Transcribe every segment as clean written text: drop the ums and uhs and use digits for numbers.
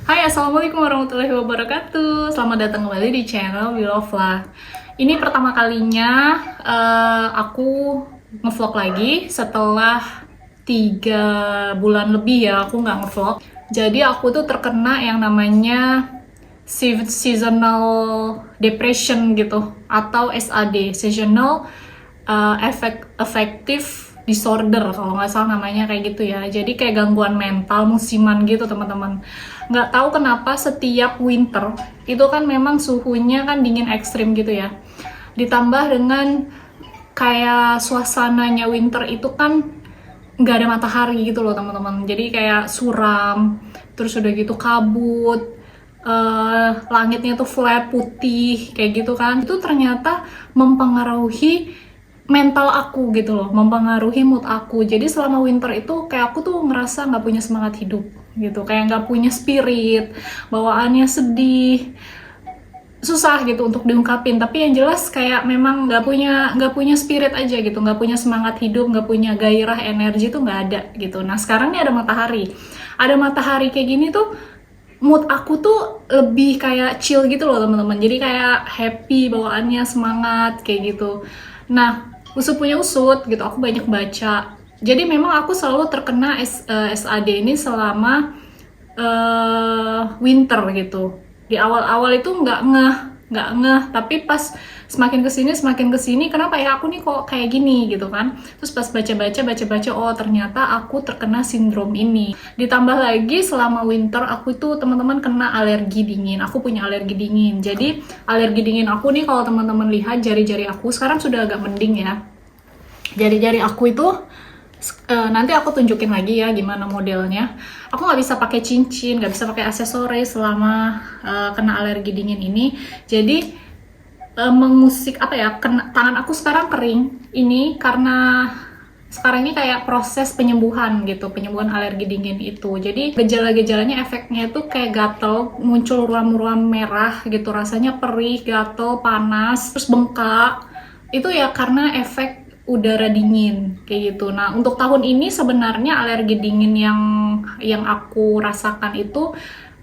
Hai, assalamualaikum warahmatullahi wabarakatuh. Selamat datang kembali di channel Willovla. Ini pertama kalinya aku ngevlog lagi setelah 3 bulan lebih ya aku nggak ngevlog. Jadi aku tuh terkena yang namanya seasonal depression gitu, atau SAD, seasonal affective disorder kalau nggak salah namanya, kayak gitu ya. Jadi kayak gangguan mental musiman gitu teman-teman. Nggak tahu kenapa setiap winter itu kan memang suhunya kan dingin ekstrim gitu ya, ditambah dengan kayak suasananya winter itu kan nggak ada matahari gitu loh teman-teman. Jadi kayak suram, terus udah gitu kabut, langitnya tuh flat putih kayak gitu kan. Itu ternyata mempengaruhi mental aku gitu loh, mempengaruhi mood aku. Jadi selama winter itu kayak aku tuh ngerasa nggak punya semangat hidup gitu, kayak nggak punya spirit, bawaannya sedih, susah gitu untuk diungkapin. Tapi yang jelas kayak memang nggak punya spirit aja gitu, nggak punya semangat hidup, nggak punya gairah, energi tuh nggak ada gitu. Nah sekarang nih ada matahari kayak gini tuh mood aku tuh lebih kayak chill gitu loh teman-teman. Jadi kayak happy, bawaannya semangat kayak gitu. Nah usut punya usut gitu, aku banyak baca. Jadi memang aku selalu terkena SAD ini selama winter gitu. Di awal-awal itu nggak ngeh, tapi pas semakin kesini, kenapa ya aku nih kok kayak gini gitu kan. Terus pas baca-baca, oh ternyata aku terkena sindrom ini. Ditambah lagi selama winter aku itu teman-teman kena alergi dingin. Aku punya alergi dingin. Jadi alergi dingin aku nih, kalau teman-teman lihat jari-jari aku sekarang sudah agak mending ya. Jari-jari aku itu nanti aku tunjukin lagi ya gimana modelnya. Aku nggak bisa pakai cincin, nggak bisa pakai aksesoris selama kena alergi dingin ini. Jadi mengusik apa ya, tangan aku sekarang kering. Ini karena sekarang ini kayak proses penyembuhan gitu, penyembuhan alergi dingin itu. Jadi gejala-gejalanya, efeknya itu kayak gatel, muncul ruam-ruam merah gitu, rasanya perih, gatel, panas, terus bengkak. Itu ya karena efek udara dingin kayak gitu. Nah untuk tahun ini sebenarnya alergi dingin yang aku rasakan itu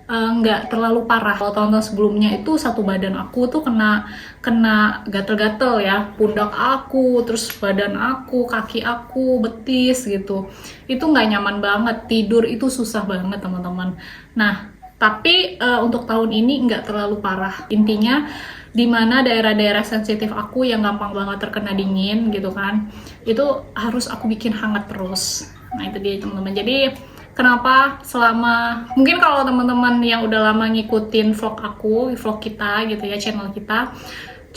nggak terlalu parah. Kalau tahun-tahun sebelumnya itu satu badan aku tuh kena gatel-gatel ya, pundak aku, terus badan aku, kaki aku, betis gitu. Itu nggak nyaman banget, tidur itu susah banget teman-teman. Nah tapi untuk tahun ini nggak terlalu parah. Intinya di mana daerah-daerah sensitif aku yang gampang banget terkena dingin gitu kan, itu harus aku bikin hangat terus. Nah itu dia teman-teman. Jadi kenapa selama, mungkin kalau teman-teman yang udah lama ngikutin vlog kita gitu ya, channel kita,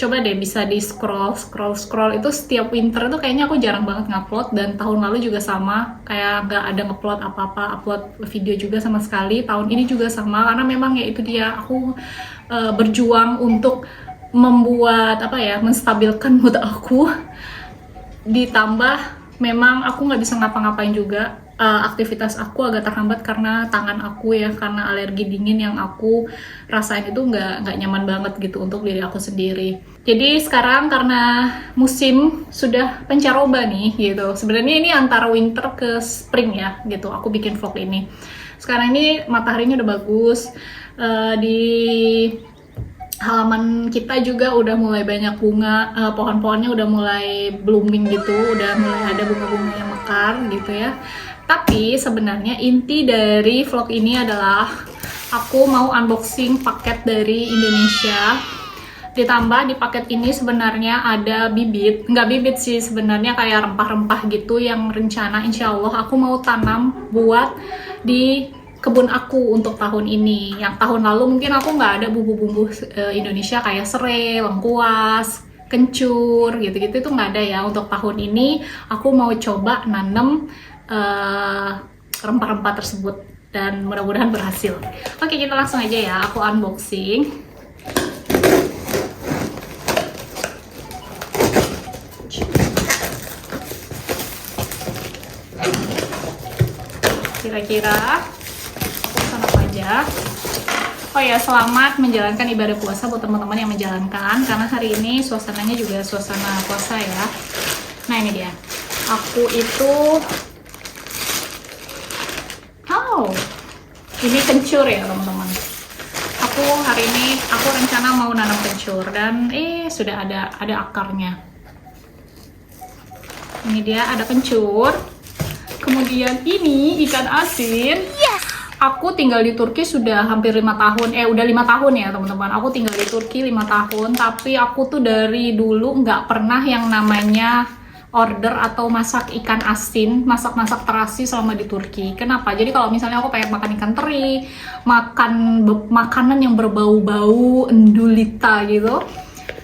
coba deh bisa di scroll itu setiap winter itu kayaknya aku jarang banget ngupload, dan tahun lalu juga sama, kayak nggak ada ngupload apa-apa, upload video juga sama sekali. Tahun ini juga sama, karena memang ya itu dia, aku berjuang untuk membuat apa ya, menstabilkan mood aku. Ditambah memang aku nggak bisa ngapa-ngapain juga, aktivitas aku agak terhambat karena tangan aku ya, karena alergi dingin yang aku rasain itu nggak nyaman banget gitu untuk diri aku sendiri. Jadi sekarang karena musim sudah pancaroba nih gitu, sebenarnya ini antara winter ke spring ya gitu, aku bikin vlog ini. Sekarang ini mataharinya udah bagus, di halaman kita juga udah mulai banyak bunga, pohon-pohonnya udah mulai blooming gitu, udah mulai ada bunga-bunga yang mekar gitu ya. Tapi sebenarnya inti dari vlog ini adalah aku mau unboxing paket dari Indonesia. Ditambah di paket ini sebenarnya ada bibit, nggak bibit sih sebenarnya, kayak rempah-rempah gitu yang rencana insya Allah aku mau tanam buat di kebun aku untuk tahun ini. Yang tahun lalu mungkin aku nggak ada bumbu-bumbu Indonesia kayak serai, lengkuas, kencur gitu-gitu, itu nggak ada ya. Untuk tahun ini aku mau coba nanam rempah-rempah tersebut dan mudah-mudahan berhasil. Oke, kita langsung aja ya, aku unboxing. Kira-kira aku pesan apa aja. Oh ya, selamat menjalankan ibadah puasa buat teman-teman yang menjalankan, karena hari ini suasananya juga suasana puasa ya. Nah, ini dia. Aku itu ini kencur ya teman-teman. Hari ini aku rencana mau nanam kencur dan sudah ada akarnya. Ini dia, ada kencur. Kemudian ini ikan asin. Aku tinggal di Turki sudah hampir 5 tahun, udah 5 tahun ya teman-teman. Aku tinggal di Turki 5 tahun, tapi aku tuh dari dulu nggak pernah yang namanya order atau masak ikan asin, masak-masak terasi selama di Turki. Kenapa? Jadi kalau misalnya aku pengen makan ikan teri, makan makanan yang berbau-bau endulita gitu,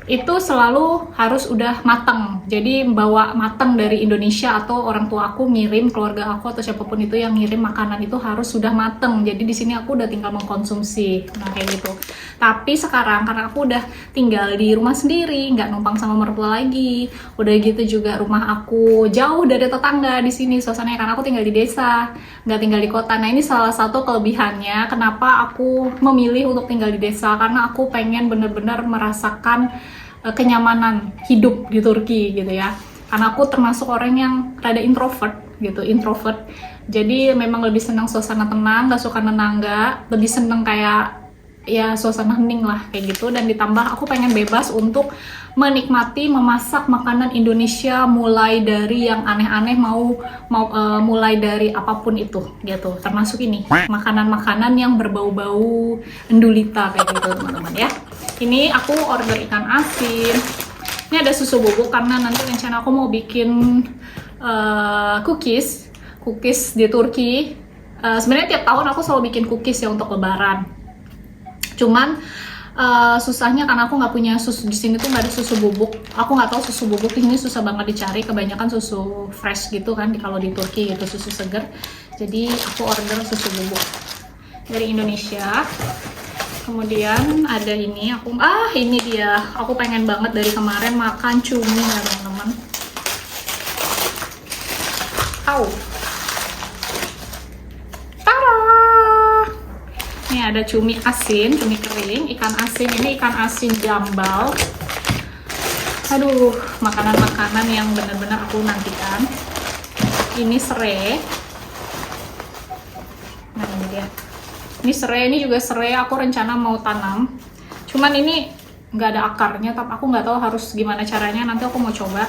itu selalu harus udah mateng. Jadi bawa mateng dari Indonesia atau orang tua aku ngirim, keluarga aku atau siapapun itu yang ngirim makanan itu harus sudah mateng. Jadi di sini aku udah tinggal mengkonsumsi, nah kayak gitu. Tapi sekarang karena aku udah tinggal di rumah sendiri, nggak numpang sama mertua lagi, udah gitu juga rumah aku jauh dari tetangga di sini suasananya, karena aku tinggal di desa, nggak tinggal di kota. Nah, ini salah satu kelebihannya kenapa aku memilih untuk tinggal di desa, karena aku pengen bener-bener merasakan kenyamanan hidup di Turki gitu ya. Karena aku termasuk orang yang rada introvert gitu, jadi memang lebih senang suasana tenang, gak suka nenangga, lebih seneng kayak ya suasana hening lah kayak gitu. Dan ditambah aku pengen bebas untuk menikmati memasak makanan Indonesia, mulai dari yang aneh-aneh mulai dari apapun itu gitu, termasuk ini makanan-makanan yang berbau-bau endulita kayak gitu teman-teman ya. Ini aku order ikan asin. Ini ada susu bubuk karena nanti rencana aku mau bikin cookies di Turki. Sebenarnya tiap tahun aku selalu bikin cookies ya untuk lebaran. Cuman susahnya karena aku nggak punya susu di sini tuh, nggak ada susu bubuk. Aku nggak tahu susu bubuk ini susah banget dicari. Kebanyakan susu fresh gitu kan kalau di Turki gitu, susu seger. Jadi aku order susu bubuk dari Indonesia. Kemudian ada ini, ini dia. Aku pengen banget dari kemarin makan cumi ya teman-teman. Tara! Ini ada cumi asin, cumi kering, ikan asin. Ini ikan asin jambal. Aduh, makanan-makanan yang benar-benar aku nantikan. Ini serai. Nah, ini dia. Ini serai, ini juga serai, aku rencana mau tanam. Cuman ini nggak ada akarnya, tapi aku nggak tahu harus gimana caranya, nanti aku mau coba.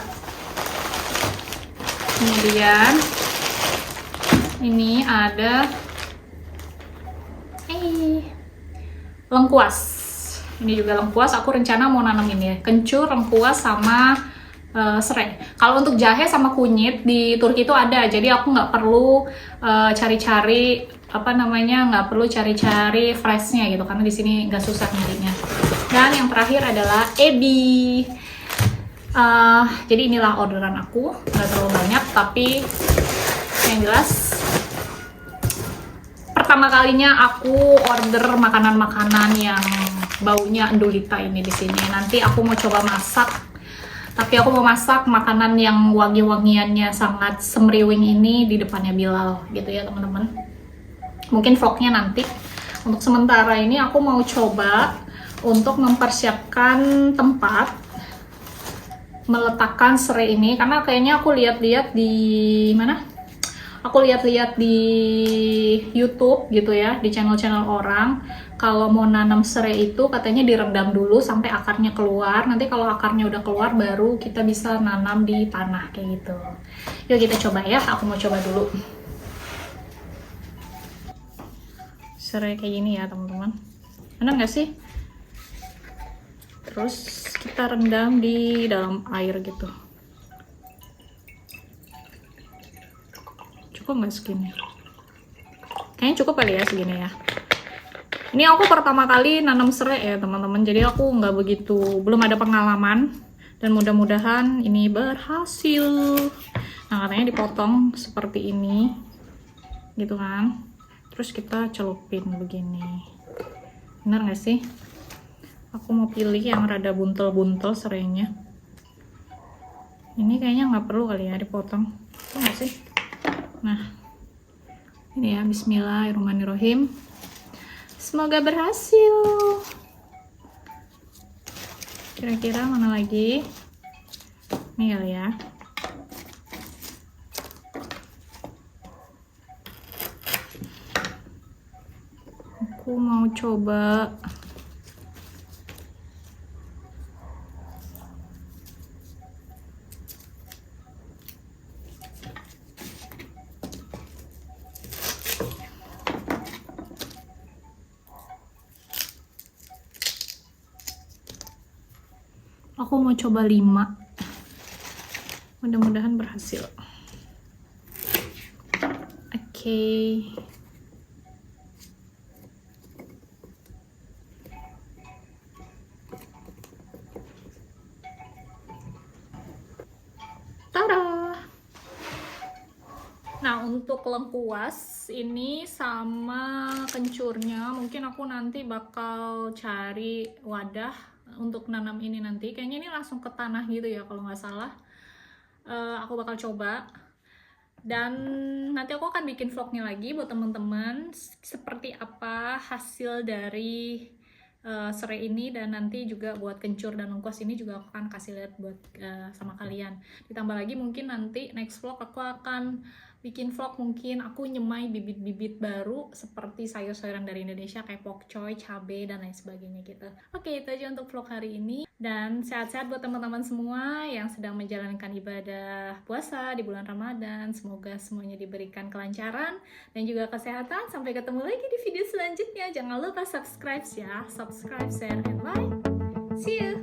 Kemudian ini ada lengkuas. Ini juga lengkuas, aku rencana mau nanam ini ya, kencur, lengkuas, sama serai. Kalau untuk jahe sama kunyit di Turki itu ada, jadi aku nggak perlu cari-cari nggak perlu cari-cari freshnya gitu, karena di sini nggak susah nyarinya. Dan yang terakhir adalah ebi. Jadi inilah orderan aku, nggak terlalu banyak, tapi yang jelas pertama kalinya aku order makanan-makanan yang baunya endulita ini di sini. Nanti aku mau coba masak, tapi aku mau masak makanan yang wangi-wangiannya sangat semriwing ini di depannya Bilal gitu ya teman-teman. Mungkin vlognya nanti. Untuk sementara ini aku mau coba untuk mempersiapkan tempat meletakkan serai ini, karena kayaknya aku lihat-lihat di mana? Aku lihat-lihat di YouTube gitu ya, di channel-channel orang. Kalau mau nanam serai itu katanya direndam dulu sampai akarnya keluar. Nanti kalau akarnya udah keluar baru kita bisa nanam di tanah kayak gitu. Yuk kita coba ya. Aku mau coba dulu. Serai kayak gini ya teman-teman, benar nggak sih? Terus kita rendam di dalam air gitu. Cukup nggak segini? Kayaknya cukup kali ya segini ya. Ini aku pertama kali nanam serai ya teman-teman, jadi aku belum ada pengalaman, dan mudah-mudahan ini berhasil. Nah, katanya dipotong seperti ini gitu kan. terus kita celupin begini. Benar nggak sih? Aku mau pilih yang rada buntel-buntel serainya. Ini kayaknya nggak perlu kali ya dipotong, betul nggak sih? Nah, ini ya, bismillahirrahmanirrahim. Semoga berhasil. Kira-kira mana lagi? Ini kali ya. Aku mau coba aku mau coba 5. Mudah-mudahan berhasil. Oke. Tada! Nah, untuk lengkuas ini sama kencurnya, mungkin aku nanti bakal cari wadah untuk nanam ini nanti. Kayaknya ini langsung ke tanah gitu ya kalau nggak salah. Aku bakal coba. Dan nanti aku akan bikin vlognya lagi buat teman-teman seperti apa hasil dari serai ini, dan nanti juga buat kencur dan lengkuas ini juga aku akan kasih lihat buat sama kalian. Ditambah lagi mungkin nanti next vlog aku akan bikin vlog, mungkin aku nyemai bibit-bibit baru seperti sayur-sayuran dari Indonesia kayak pokcoy, cabai, dan lain sebagainya gitu. Oke, itu aja untuk vlog hari ini. Dan sehat-sehat buat teman-teman semua yang sedang menjalankan ibadah puasa di bulan Ramadan. Semoga semuanya diberikan kelancaran dan juga kesehatan. Sampai ketemu lagi di video selanjutnya. Jangan lupa subscribe ya. Subscribe, share, and like. See you!